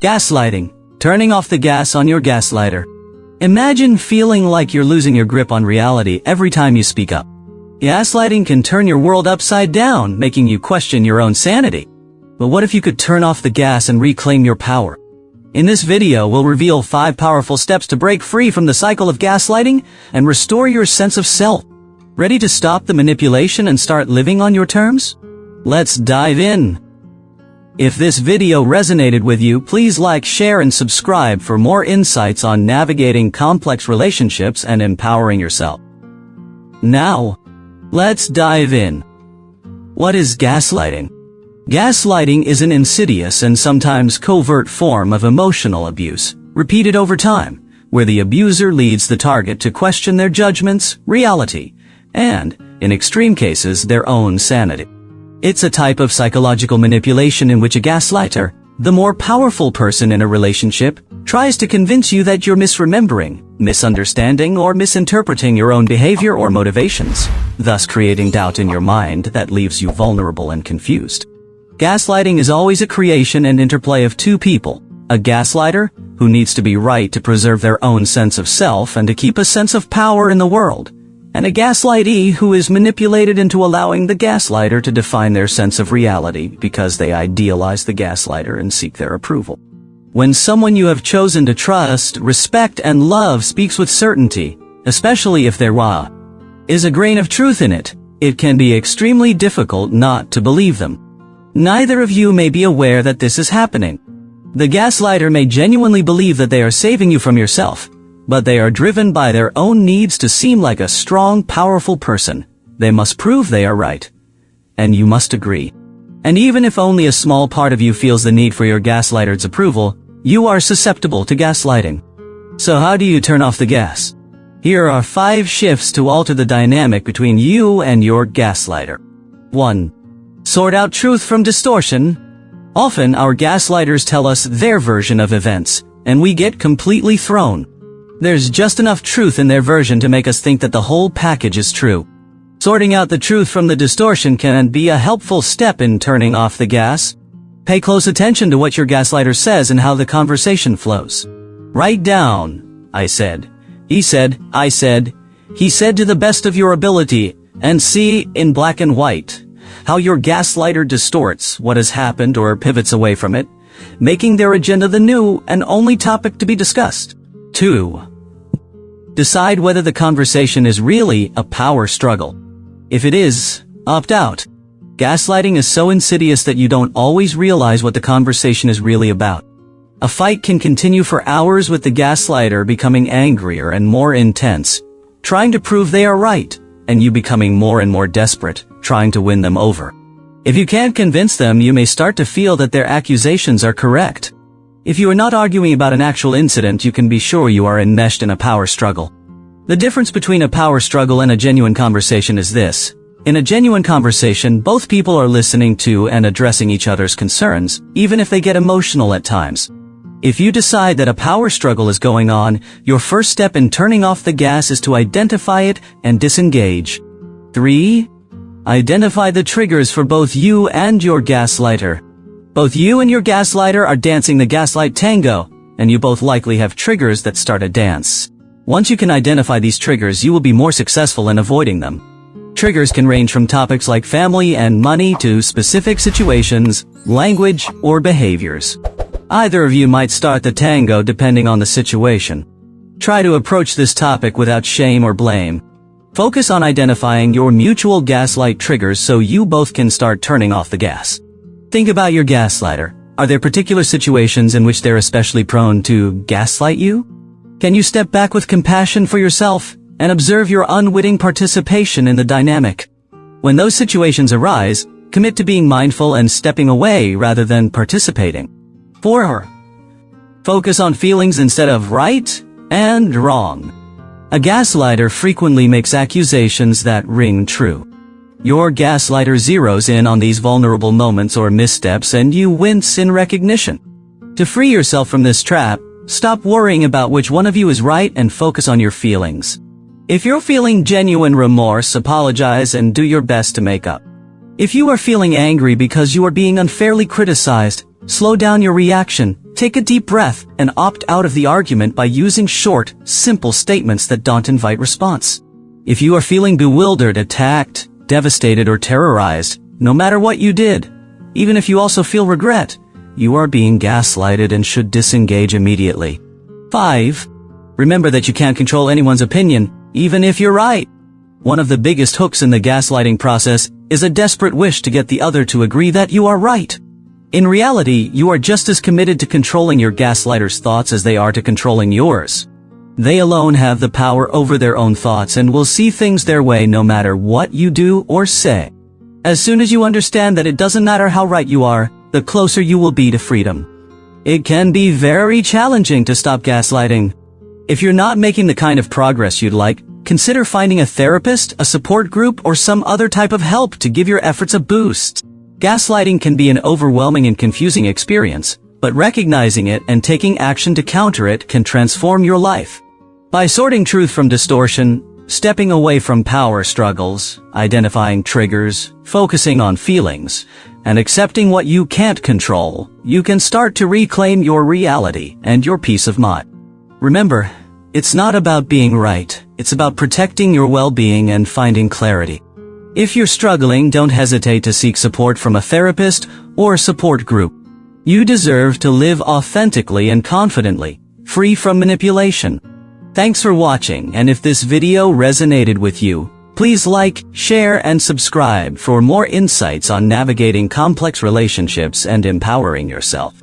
Gaslighting. Turning off the gas on your gaslighter. Imagine feeling like you're losing your grip on reality every time you speak up. Gaslighting can turn your world upside down, making you question your own sanity. But what if you could turn off the gas and reclaim your power? In this video, we'll reveal 5 powerful steps to break free from the cycle of gaslighting and restore your sense of self. Ready to stop the manipulation and start living on your terms? Let's dive in. If this video resonated with you, please like, share, and subscribe for more insights on navigating complex relationships and empowering yourself. Now, let's dive in. What is gaslighting? Gaslighting is an insidious and sometimes covert form of emotional abuse, repeated over time, where the abuser leads the target to question their judgments, reality, and, in extreme cases, their own sanity. It's a type of psychological manipulation in which a gaslighter, the more powerful person in a relationship, tries to convince you that you're misremembering, misunderstanding, or misinterpreting your own behavior or motivations, thus creating doubt in your mind that leaves you vulnerable and confused. Gaslighting is always a creation and interplay of two people, a gaslighter, who needs to be right to preserve their own sense of self and to keep a sense of power in the world, and a gaslightee who is manipulated into allowing the gaslighter to define their sense of reality because they idealize the gaslighter and seek their approval. When someone you have chosen to trust, respect, and love speaks with certainty, especially if there is a grain of truth in it, it can be extremely difficult not to believe them. Neither of you may be aware that this is happening. The gaslighter may genuinely believe that they are saving you from yourself, but they are driven by their own needs to seem like a strong, powerful person. They must prove they are right. And you must agree. And even if only a small part of you feels the need for your gaslighter's approval, you are susceptible to gaslighting. So how do you turn off the gas? Here are 5 shifts to alter the dynamic between you and your gaslighter. 1. Sort out truth from distortion. Often our gaslighters tell us their version of events, and we get completely thrown. There's just enough truth in their version to make us think that the whole package is true. Sorting out the truth from the distortion can be a helpful step in turning off the gas. Pay close attention to what your gaslighter says and how the conversation flows. Write down, I said, he said, I said, he said to the best of your ability, and see, in black and white, how your gaslighter distorts what has happened or pivots away from it, making their agenda the new and only topic to be discussed. 2. Decide whether the conversation is really a power struggle. If it is, opt out. Gaslighting is so insidious that you don't always realize what the conversation is really about. A fight can continue for hours with the gaslighter becoming angrier and more intense, trying to prove they are right, and you becoming more and more desperate, trying to win them over. If you can't convince them, you may start to feel that their accusations are correct. If you are not arguing about an actual incident, you can be sure you are enmeshed in a power struggle. The difference between a power struggle and a genuine conversation is this. In a genuine conversation, both people are listening to and addressing each other's concerns, even if they get emotional at times. If you decide that a power struggle is going on, your first step in turning off the gas is to identify it and disengage. 3. Identify the triggers for both you and your gaslighter. Both you and your gaslighter are dancing the gaslight tango, and you both likely have triggers that start a dance. Once you can identify these triggers, you will be more successful in avoiding them. Triggers can range from topics like family and money to specific situations, language, or behaviors. Either of you might start the tango depending on the situation. Try to approach this topic without shame or blame. Focus on identifying your mutual gaslight triggers so you both can start turning off the gas. Think about your gaslighter. Are there particular situations in which they're especially prone to gaslight you? Can you step back with compassion for yourself and observe your unwitting participation in the dynamic? When those situations arise, commit to being mindful and stepping away rather than participating. 4. Focus on feelings instead of right and wrong. A gaslighter frequently makes accusations that ring true. Your gaslighter zeroes in on these vulnerable moments or missteps and you wince in recognition. To free yourself from this trap, stop worrying about which one of you is right and focus on your feelings. If you're feeling genuine remorse, apologize and do your best to make up. If you are feeling angry because you are being unfairly criticized, slow down your reaction Take a deep breath and opt out of the argument by using short, simple statements that don't invite response. If you are feeling bewildered, attacked, devastated, or terrorized, no matter what you did, even if you also feel regret, you are being gaslighted and should disengage immediately. 5. Remember that you can't control anyone's opinion, even if you're right. One of the biggest hooks in the gaslighting process is a desperate wish to get the other to agree that you are right. In reality, you are just as committed to controlling your gaslighter's thoughts as they are to controlling yours. They alone have the power over their own thoughts and will see things their way no matter what you do or say. As soon as you understand that it doesn't matter how right you are, the closer you will be to freedom. It can be very challenging to stop gaslighting. If you're not making the kind of progress you'd like, consider finding a therapist, a support group, or some other type of help to give your efforts a boost. Gaslighting can be an overwhelming and confusing experience, but recognizing it and taking action to counter it can transform your life. By sorting truth from distortion, stepping away from power struggles, identifying triggers, focusing on feelings, and accepting what you can't control, you can start to reclaim your reality and your peace of mind. Remember, it's not about being right, it's about protecting your well-being and finding clarity. If you're struggling, don't hesitate to seek support from a therapist or support group. You deserve to live authentically and confidently, free from manipulation. Thanks for watching, and if this video resonated with you, please like, share, and subscribe for more insights on navigating complex relationships and empowering yourself.